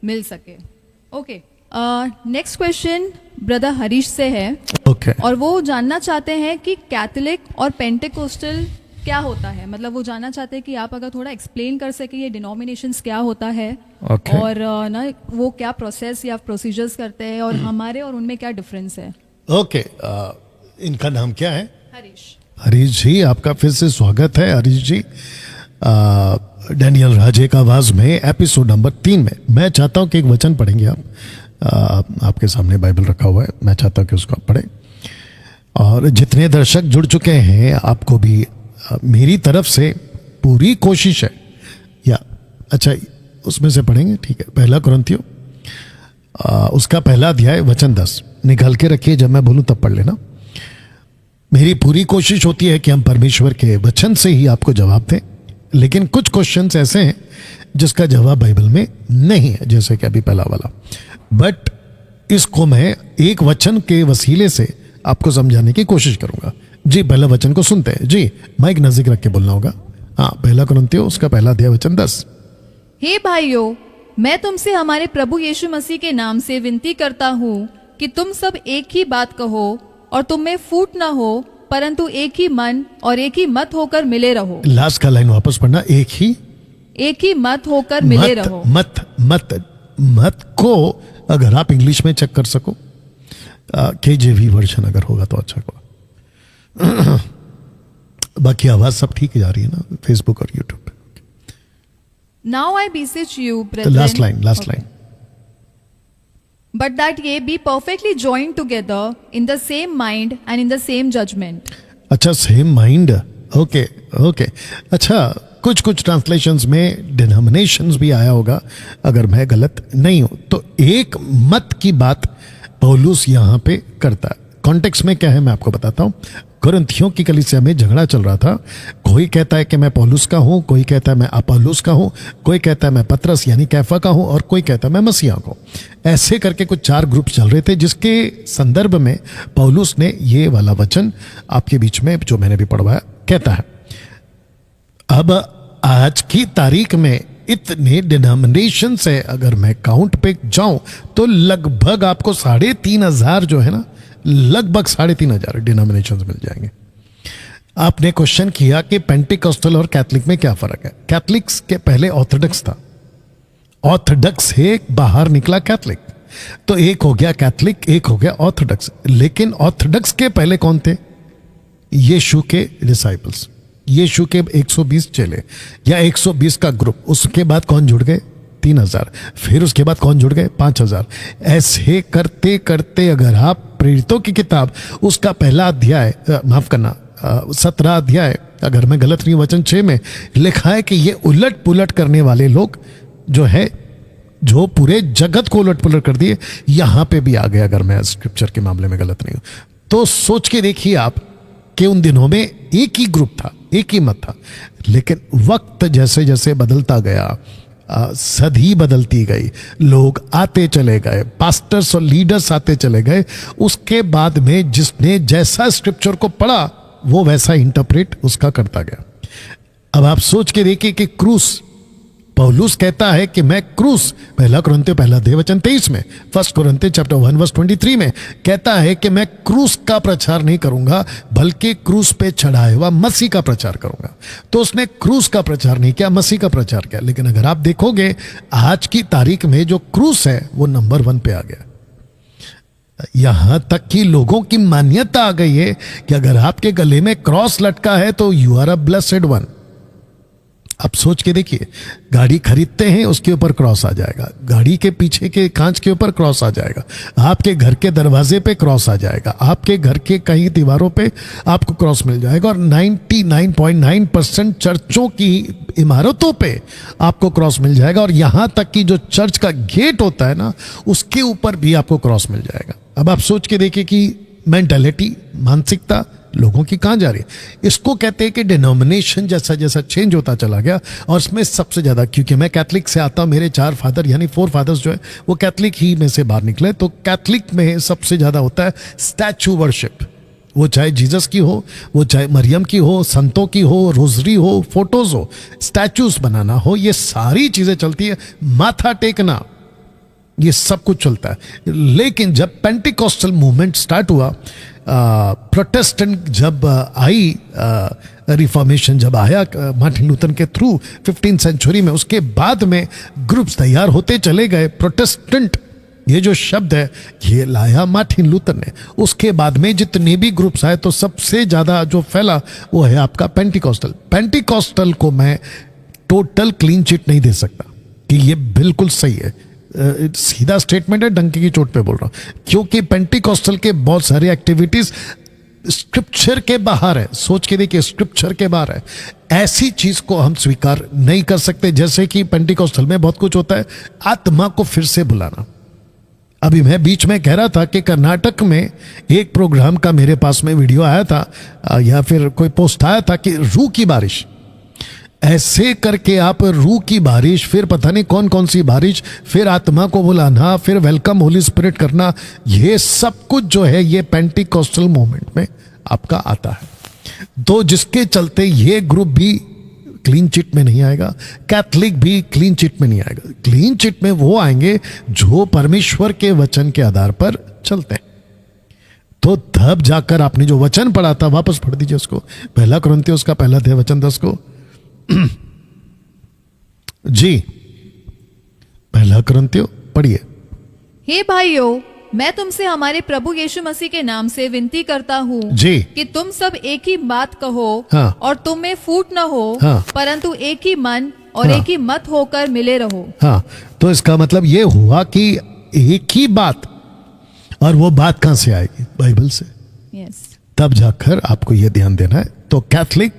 मिल सके। Okay, next question brother Harish से है। ओके। और वो जानना चाहते हैं कि कैथोलिक और पेंटेकोस्टल क्या होता है। मतलब वो जानना चाहते हैं कि आप अगर थोड़ा एक्सप्लेन कर सके ये डिनोमिनेशंस क्या होता है। Okay. और ना वो क्या प्रोसेस या प्रोसीजर्स करते हैं और हमारे और उनमें क्या डिफरेंस है। ओके, इनका नाम क्या है? हरीश। हरीश जी, आपका फिर से स्वागत है। हरीश जी, डैनियल राजे का आवाज में एपिसोड नंबर 3 में मैं चाहता हूं कि एक वचन पढ़ेंगे आप। आपके सामने बाइबल रखा हुआ है, मैं चाहता हूं कि उसको आप पढ़ें। और जितने दर्शक जुड़ चुके हैं, आपको भी मेरी तरफ से पूरी कोशिश है। या अच्छा, उसमें से पढ़ेंगे, ठीक है। पहला कुरिन्थियों उसका पहला अध्याय वचन 10 निकाल के रखिए, जब मैं बोलूं तब पढ़ लेना। मेरी पूरी कोशिश होती है कि हम परमेश्वर के वचन से ही आपको जवाब दें, लेकिन कुछ क्वेश्चंस ऐसे हैं जिसका जवाब बाइबल में नहीं है, जैसे कि अभी पहला वाला। बट इसको मैं एक वचन के वसीले से आपको समझाने की कोशिश करूंगा। जी, पहला वचन को सुनते हैं। जी, माइक नजदीक रख के बोलना होगा। हाँ, पहला कुरिन्थियों उसका पहला अध्याय वचन 10। हे भाइयों, मैं तुमसे हमारे प्रभु यीशु मसीह के नाम से विनती करता हूँ कि तुम सब एक ही बात कहो और तुम में फूट न हो, परंतु एक ही मन और एक ही मत होकर मिले रहो। लास्ट का लाइन वापस पढ़ना। एक ही मत होकर मिले रहो। मत को अगर आप इंग्लिश में चेक कर सको, केजेवी वर्जन अगर होगा तो अच्छा होगा। बाकी आवाज सब ठीक जा रही है ना फेसबुक और यूट्यूब पे। Now I beseech you, तो brethren, last line but that ye be perfectly joined together in the same mind and in the same judgment. अच्छा, सेम माइंड। ओके। अच्छा, कुछ ट्रांसलेशंस में डिनोमिनेशंस भी आया होगा, अगर मैं गलत नहीं हूं तो। एक मत की बात पौलुस यहां पे करता है। कॉन्टेक्स्ट में क्या है मैं आपको बताता हूं। कुरिन्थियों की कलीसिया में झगड़ा चल रहा था। कोई कहता है कि मैं पौलुस का हूं, कोई कहता है मैं अपोलोस का हूं, कोई कहता है मैं पतरस यानी कैफा का हूं, और कोई कहता है मैं मसीहा का हूं। ऐसे करके कुछ 4 ग्रुप चल रहे थे, जिसके संदर्भ में पौलुस ने ये वाला वचन आपके बीच में जो मैंने भी पढ़वाया कहता है। अब आज की तारीख में इतने डिनोमिनेशन से अगर मैं काउंट पे जाऊं तो लगभग आपको 3,500 जो है ना, लगभग 3,500 डिनोमिनेशंस मिल जाएंगे। आपने क्वेश्चन किया कि पेंटिकॉस्टल और कैथलिक में क्या फर्क है। कैथलिक्स के पहले ऑर्थोडॉक्स था, ऑर्थोडॉक्स से बाहर निकला कैथलिक, तो एक हो गया कैथलिक, एक हो गया ऑर्थोडॉक्स। लेकिन ऑर्थोडॉक्स के पहले कौन थे? यीशु के डिसाइपल्स, यीशु के 120 चेले या 120 का ग्रुप। उसके बाद कौन जुड़ गए? 3,000। फिर उसके बाद कौन जुड़ गए? 5,000। ऐसे करते करते अगर आप प्रेरितों की किताब उसका पहला अध्याय, माफ करना 17 अध्याय, अगर मैं गलत नहीं वचन 6 में लिखा है कि ये उलट पुलट करने वाले लोग जो है, जो पूरे जगत को उलट पुलट कर दिए, यहां पे भी आ गए। अगर मैं स्क्रिप्चर के मामले में गलत नहीं हूं तो सोच के देखिए आप कि उन दिनों में एक ही ग्रुप था, एक ही मत था। लेकिन वक्त जैसे जैसे बदलता गया, सदी बदलती गई, लोग आते चले गए, पास्टर्स और लीडर्स आते चले गए। उसके बाद में जिसने जैसा स्क्रिप्चर को पढ़ा वो वैसा इंटरप्रेट उसका करता गया। अब आप सोच के देखिए कि क्रूस, पौलुस कहता है कि मैं क्रूस, पहला कुरिन्थियों पहला अध्याय वचन 23 में, फर्स्ट कुरिन्थियों चैप्टर 1 वर्स 23 में कहता है कि मैं क्रूस का प्रचार नहीं करूंगा, बल्कि क्रूस पे चढ़ाए हुआ मसीह का प्रचार करूंगा। तो उसने क्रूस का प्रचार नहीं किया, मसीह का प्रचार किया। लेकिन अगर आप देखोगे आज की तारीख में जो क्रूस है वो नंबर 1 पे आ गया। यहां तक कि लोगों की मान्यता आ गई है कि अगर आपके गले में क्रॉस लटका है तो you are a blessed one. आप सोच के देखिए, गाड़ी खरीदते हैं उसके ऊपर क्रॉस आ जाएगा, गाड़ी के पीछे के कांच के ऊपर क्रॉस आ जाएगा, आपके घर के दरवाजे पे क्रॉस आ जाएगा, आपके घर के कई दीवारों पे आपको क्रॉस मिल जाएगा, और 99.9% चर्चों की इमारतों पे आपको क्रॉस मिल जाएगा, और यहां तक कि जो चर्च का गेट होता है ना, उसके ऊपर भी आपको क्रॉस मिल जाएगा। अब आप सोच के देखिए कि मेंटालिटी, मानसिकता लोगों की कहां जा रही है। इसको कहते हैं कि डिनोमिनेशन जैसा जैसा चेंज होता चला गया। और इसमें सबसे ज्यादा, क्योंकि मैं कैथलिक से आता हूं, मेरे 4 फादर यानी 4 फादर्स जो है वो कैथलिक ही में से बाहर निकले, तो कैथलिक में सबसे ज्यादा होता है स्टैचू वर्शिप। वो चाहे जीसस की हो, वो चाहे मरियम की हो, संतों की हो, रोजरी हो, फोटोज हो, स्टैचूज बनाना हो, ये सारी चीजें चलती है। माथा टेकना, ये सब कुछ चलता है। लेकिन जब पेंटिकॉस्टल मूवमेंट स्टार्ट हुआ, प्रोटेस्टेंट जब आई, रिफॉर्मेशन जब आया मार्टिन लूथर के थ्रू 15th सेंचुरी में, उसके बाद में ग्रुप्स तैयार होते चले गए। प्रोटेस्टेंट ये जो शब्द है ये लाया मार्टिन लूथर ने। उसके बाद में जितने भी ग्रुप्स आए तो सबसे ज्यादा जो फैला वो है आपका पेंटिकॉस्टल। पेंटिकॉस्टल को मैं टोटल क्लीन चिट नहीं दे सकता कि ये बिल्कुल सही है, सीधा स्टेटमेंट है, डंके की चोट पे बोल रहा हूं, क्योंकि पेंटिकॉस्टल के बहुत सारे एक्टिविटीज स्क्रिप्चर के बाहर है। सोच के देखिए, स्क्रिप्चर के बाहर है। ऐसी चीज को हम स्वीकार नहीं कर सकते। जैसे कि पेंटिकॉस्टल में बहुत कुछ होता है, आत्मा को फिर से बुलाना। अभी मैं बीच में कह रहा था कि कर्नाटक में एक प्रोग्राम का मेरे पास में वीडियो आया था या फिर कोई पोस्ट आया था कि रूह की बारिश, ऐसे करके आप रूह की बारिश, फिर पता नहीं कौन कौन सी बारिश, फिर आत्मा को बुलाना, फिर वेलकम होली स्पिरिट करना, ये सब कुछ जो है ये पेंटिकॉस्टल मूवमेंट में आपका आता है। तो जिसके चलते ये ग्रुप भी क्लीन चिट में नहीं आएगा, कैथलिक भी क्लीन चिट में नहीं आएगा। क्लीन चिट में वो आएंगे जो परमेश्वर के वचन के आधार पर चलते हैं। तो तब जाकर आपने जो वचन पढ़ा था वापस पढ़ दीजिए उसको, 1 कुरिन्थियों उसका 1 अध्याय वचन 10 को। जी 1 कुरिन्थियों पढ़िए। हे भाइयों, मैं तुमसे हमारे प्रभु यीशु मसीह के नाम से विनती करता हूँ जी। कि तुम सब एक ही बात कहो हाँ। और तुम में फूट न हो, हाँ। परंतु एक ही मन और हाँ। एक ही मत होकर मिले रहो। हाँ, तो इसका मतलब ये हुआ कि एक ही बात, और वो बात कहां से आएगी? बाइबल से। यस। तब जाकर आपको यह ध्यान देना है। तो कैथलिक,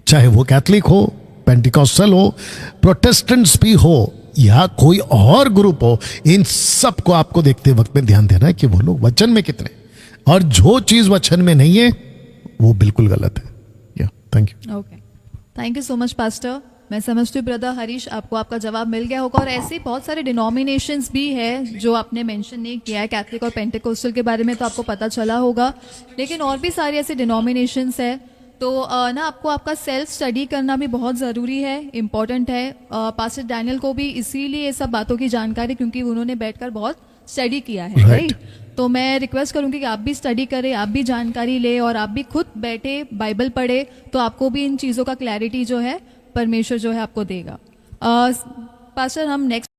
चाहे वो कैथलिक हो, पेंटिकॉस्टल हो, प्रोटेस्टेंट्स भी हो या कोई और ग्रुप हो, इन सब को आपको देखते वक्त में ध्यान देना है कि वो लोग वचन में कितने, और जो चीज वचन में नहीं है वो बिल्कुल गलत है। या thank you. Okay, thank you so much pastor. मैं समझती हूँ ब्रदर हरीश, आपको आपका जवाब मिल गया होगा। और ऐसे बहुत सारे डिनोमिनेशंस भी है जो आपने मेंशन नहीं किया है, कैथलिक और पेंटिकोस्टल के बारे में तो आपको पता चला होगा, लेकिन और भी सारे ऐसे डिनोमिनेशंस है। तो ना आपको आपका सेल्फ स्टडी करना भी बहुत ज़रूरी है, इम्पॉर्टेंट है। पास्टर डैनियल को भी इसीलिए ये सब बातों की जानकारी, क्योंकि उन्होंने बैठकर बहुत स्टडी किया है, राइट? तो मैं रिक्वेस्ट करूंगी कि आप भी स्टडी करें, आप भी जानकारी ले, और आप भी खुद बैठे बाइबल पढ़े, तो आपको भी इन चीज़ों का क्लैरिटी जो है परमेश्वर जो है आपको देगा। पास्टर, हम नेक्स्ट